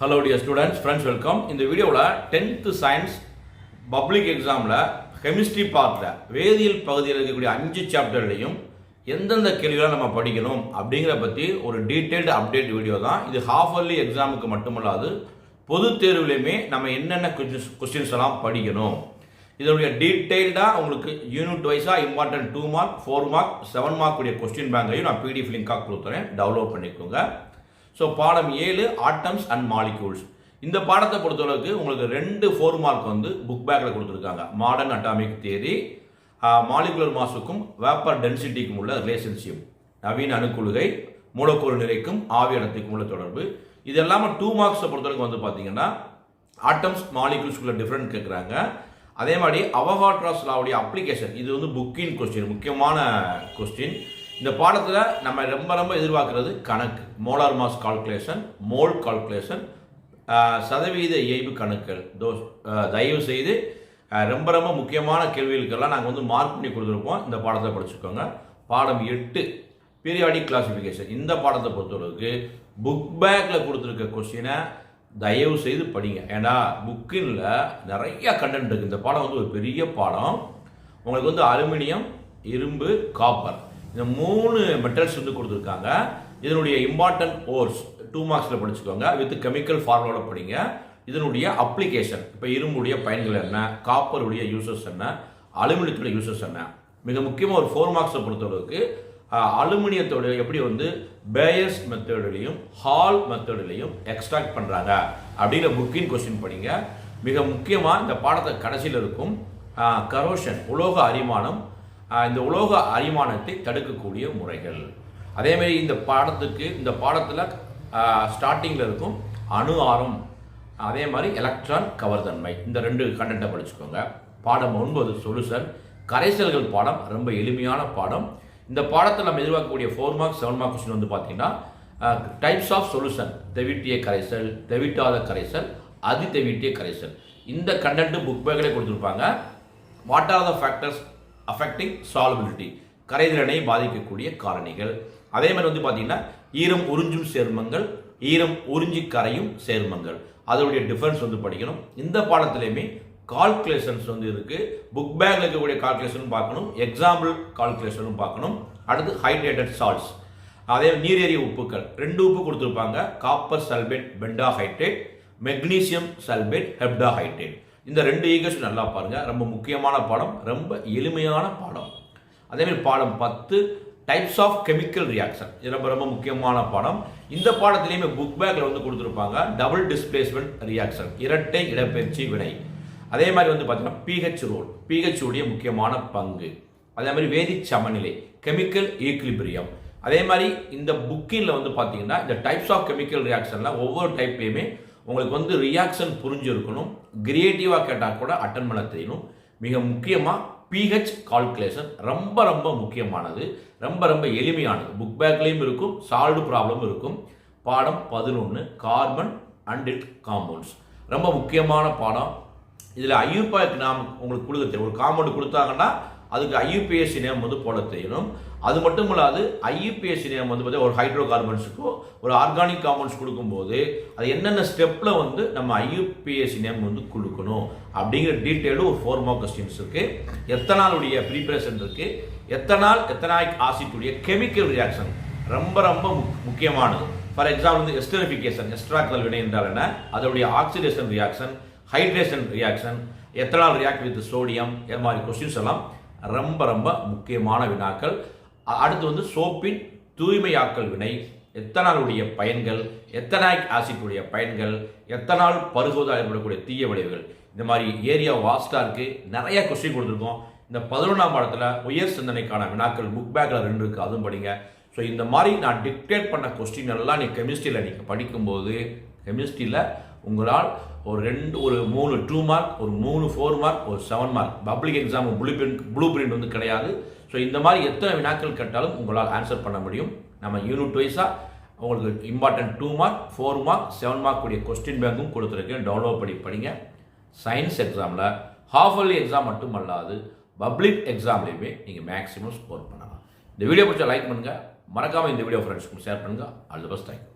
Hello dear students, friends, welcome. இந்த வீடியோவில் 10th science public எக்ஸாமில் கெமிஸ்ட்ரி பார்ட்டில் வேதியியல் பகுதியில் இருக்கக்கூடிய 5 சாப்டர்லையும் எந்தெந்த கேள்விகளை நம்ம படிக்கணும் அப்படிங்கிற பற்றி ஒரு டீட்டெயில்டு அப்டேட் வீடியோ தான் இது. ஹாஃப் இயர்லி எக்ஸாமுக்கு மட்டுமல்லாது பொது தேர்வுலையுமே நம்ம என்னென்ன கொஸ்டின்ஸ் எல்லாம் படிக்கணும், இதனுடைய டீட்டெயில்டாக உங்களுக்கு யூனிட் வைஸாக இம்பார்ட்டன்ட் 2 மார்க் 4 மார்க் 7 மார்க் உடைய கொஸ்டின் பேங்கையும் நான் பிடிஎஃப் லிங்காக கொடுத்துறேன், டவுன்லோட் பண்ணிக்கோங்க. ஸோ பாடம் 7 ஆட்டம்ஸ் அண்ட் மாலிக்யூல்ஸ். இந்த பாடத்தை பொறுத்தளவுக்கு உங்களுக்கு 2 4 மார்க் வந்து புக் பேக்கில் கொடுத்துருக்காங்க. மாடர்ன் அட்டாமிக் தியரி, மாலிகுலர் மாஸுக்கும் வேப்பர் டென்சிட்டிக்கும் உள்ள ரிலேஷன்ஷிப், நவீன அணுக்குழுகை, மூலக்கூறு நிறைக்கும் ஆவி அடர்த்திக்கும் உள்ள தொடர்பு. இது எல்லாமே 2 மார்க்ஸை பொறுத்தளவுக்கு வந்து பார்த்தீங்கன்னா ஆட்டம்ஸ் மாலிகுல்ஸ்குள்ள டிஃப்ரெண்ட் கேட்குறாங்க. அதே மாதிரி அவகாட்ராஸ் லாவுடைய அப்ளிகேஷன், இது வந்து புக்கின் கொஸ்டின், முக்கியமான கொஸ்டின். இந்த பாடத்தில் நம்ம ரொம்ப எதிர்பார்க்கறது கணக்கு, molar mass calculation, mole calculation, சதவீத இயைபு கணக்குகள். தயவு செய்து ரொம்ப முக்கியமான கேள்விகளுக்கெல்லாம் நாங்கள் வந்து மார்க் பண்ணி கொடுத்துருப்போம். இந்த பாடத்தை படிச்சுக்கோங்க. பாடம் 8 பீரியாடிக் கிளாசிஃபிகேஷன். இந்த பாடத்தை பொறுத்தளவுக்கு புக் பேக்கில் கொடுத்துருக்க கொஸ்டினை தயவு செய்து படிங்க. ஏன்னா புக்கில் நிறைய கண்டென்ட் இருக்குது. இந்த பாடம் வந்து ஒரு பெரிய பாடம். உங்களுக்கு வந்து அலுமினியம், இரும்பு, காப்பர், இந்த 3 மெட்டல்ஸ் வந்து கொடுத்துருக்காங்க. இதனுடைய இம்பார்ட்டன்ட் ஓர்ஸ் 2 மார்க்ஸில் படிச்சுக்கோங்க. வித் கெமிக்கல் ஃபார்முலாவில் படிங்க. இதனுடைய அப்ளிகேஷன், இப்போ இரும்புடைய பயன்கள் என்ன, காப்பருடைய யூசஸ் என்ன, அலுமினியத்துடைய யூசஸ் என்ன. மிக முக்கியமாக ஒரு 4 மார்க்ஸை பொறுத்தளவுக்கு அலுமினியத்தோட எப்படி வந்து பேயர்ஸ் மெத்தட்லையும் ஹால் மெத்தட்லையும் எக்ஸ்ட்ராக்ட் பண்ணுறாங்க அப்படிங்கிற புக்கின் கொஸ்டின் படிங்க. மிக முக்கியமாக இந்த பாடத்தை கடைசியில் இருக்கும் கரோஷன், உலோக அரிமானம், இந்த உலோக அரிமானத்தை தடுக்கக்கூடிய முறைகள். அதேமாதிரி இந்த பாடத்தில் ஸ்டார்டிங்கில் இருக்கும் அணு ஆரம், அதே மாதிரி எலக்ட்ரான் கவர்தன்மை. இந்த 2 கண்டென்ட்டை படிச்சுக்கோங்க. பாடம் 9 சொல்யூஷன், கரைசல்கள் பாடம். ரொம்ப எளிமையான பாடம். இந்த பாடத்தில் நம்ம எதிர்பார்க்கக்கூடிய 4 மார்க் 7 மார்க் கொஸ்டின் வந்து பார்த்தீங்கன்னா டைப்ஸ் ஆஃப் சொல்யூஷன், தெவிட்டிய கரைசல், தெவிட்டாத கரைசல், அதி தெவிட்டிய கரைசல். இந்த கண்டென்ட் புக் பேக்கிலே கொடுத்துருப்பாங்க. What are the factors affecting solubility, கரைதிறனை பாதிக்கக்கூடிய காரணிகள். அதே மாதிரி வந்து பார்த்தீங்கன்னா ஈரம் உறிஞ்சும் சேர்மங்கள், ஈரம் உறிஞ்சி கரையும் சேர்மங்கள், அதோடைய டிஃபரன்ஸ் வந்து படிக்கணும். இந்த பாடத்திலையுமே கால்குலேஷன்ஸ் வந்து இருக்குது. புக் பேக்கில் இருக்கக்கூடிய கால்குலேஷனும் பார்க்கணும், எக்ஸாம்பிள் கால்குலேஷனும் பார்க்கணும். அடுத்து ஹைட்ரேட்டட் சால்ட்ஸ், அதே நீரேறிய உப்புக்கள் 2 உப்பு கொடுத்துருப்பாங்க. Copper sulphate penta hydrate, magnesium sulphate hepta hydrate. இந்த 2 ஈக்குவேஷன் நல்லா பாருங்கள். ரொம்ப முக்கியமான பாடம், ரொம்ப எளிமையான பாடம். அதேமாதிரி பாடம் 10 டைப்ஸ் ஆஃப் கெமிக்கல் ரியாக்ஷன். இது ரொம்ப முக்கியமான பாடம். இந்த பாடத்திலையுமே புக் பேக்கில் வந்து கொடுத்துருப்பாங்க டபுள் டிஸ்பிளேஸ்மெண்ட் ரியாக்ஷன், இரட்டை இடப்பெயர்ச்சி வினை. அதே மாதிரி வந்து பார்த்தீங்கன்னா பிஹெச் ரோல், பிஹெச் உடைய முக்கியமான பங்கு. அதே மாதிரி வேதிச் சமநிலை, கெமிக்கல் ஈக்லிபிரியம். அதே மாதிரி இந்த புக்கில் வந்து பார்த்தீங்கன்னா இந்த டைப்ஸ் ஆஃப் கெமிக்கல் ரியாக்ஷனில் ஒவ்வொரு டைப்லேயுமே உங்களுக்கு வந்து ரியாக்ஷன் புரிஞ்சிருக்கணும். கிரியேட்டிவாக கேட்டால் கூட அட்டன் பண்ண தெரியணும். மிக முக்கியமாக பிஹெச் கால்குலேஷன் ரொம்ப முக்கியமானது, ரொம்ப எளிமையானது. புக் பேக்லேயும் இருக்கும், சால்வ்டு ப்ராப்ளமும் இருக்கும். பாடம் 11 கார்பன் அண்ட் இட் காம்பவுண்ட்ஸ். ரொம்ப முக்கியமான பாடம். இதில் ஐயூபிஏசி நாம் உங்களுக்கு கொடுக்க தெரியும். ஒரு காம்பவுண்ட் கொடுத்தாங்கன்னா அதுக்கு ஐயூபிஏசி நேம் வந்து போட தெரியணும். அது மட்டும் இல்லாது ஐயூபிஏசி நேம் வந்து பார்த்தீங்கன்னா ஒரு ஹைட்ரோ கார்பன்ஸுக்கோ ஒரு ஆர்கானிக் காம்பவுண்ட்ஸ் கொடுக்கும்போது அது என்னென்ன ஸ்டெப்பில் வந்து நம்ம ஐயூபிஏசி நேம் வந்து கொடுக்கணும் அப்படிங்கிற டீட்டெயிலும் ஒரு 4 மார்க் கொஸ்டின்ஸ் இருக்குது. எத்தனாலுடைய ப்ரீப்பரேஷன் இருக்குது, எத்தனாயிக் ஆசிட்டுடைய கெமிக்கல் ரியாக்ஷன் ரொம்ப முக்கியமானது. ஃபார் எக்ஸாம்பிள் வந்து எஸ்டரிஃபிகேஷன், எஸ்ட்ராக்டல் வினை என்றால் என்ன, அதோடைய oxidation reaction, hydration reaction, ethanol react with sodium, இது மாதிரி கொஸ்டின்ஸ் எல்லாம் ரொம்ப முக்கியமான வினாக்கள். அடுத்து வந்து சோப்பின் தூய்மையாக்கல் வினை, எத்தனாலுடைய பயன்கள், எத்தனாயிக் ஆசிட்டுடைய பயன்கள், எத்தனால் பருகுவதால் ஏற்படக்கூடிய தீய விளைவுகள். இந்த மாதிரி ஏரியா வாஸ்டாக இருக்குது. நிறைய கொஸ்டின் கொடுத்துருக்கோம். இந்த 11ஆம் பாடத்தில் உயர் சிந்தனைக்கான வினாக்கள் புக் பேக்கில் 2 இருக்குது, அதுவும் படிங்க. ஸோ இந்த மாதிரி நான் டிக்டேட் பண்ண கொஸ்டின் எல்லாம் கெமிஸ்ட்ரியில் நீங்கள் படிக்கும்போது கெமிஸ்ட்ரியில் உங்களால் ஒரு 3 2 மார்க், ஒரு 3 4 மார்க், ஒரு 7 mark. Public exam blue print வந்து கிடையாது. ஸோ இந்த மாதிரி எத்தனை வினாக்கள் கேட்டாலும் உங்களால் ஆன்சர் பண்ண முடியும். நம்ம யூனிட் வைஸாக உங்களுக்கு இம்பார்ட்டன்ட் 2 மார்க் 4 மார்க் 7 மார்க் உடைய கொஸ்டின் பேங்கும் கொடுத்துருக்கேன், டவுன்லோட் பண்ணி படிங்க. சயின்ஸ் எக்ஸாமில் ஹாஃப் இயர்லி எக்ஸாம் மட்டும் அல்லாது பப்ளிக் எக்ஸாம்லேயுமே நீங்கள் மேக்ஸிமம் ஸ்கோர் பண்ணலாம். இந்த வீடியோ பிடிச்சா லைக் பண்ணுங்கள், மறக்காமல் இந்த வீடியோ ஃப்ரெண்ட்ஸ்க்கு ஷேர் பண்ணுங்கள். All the best. தேங்க்யூ.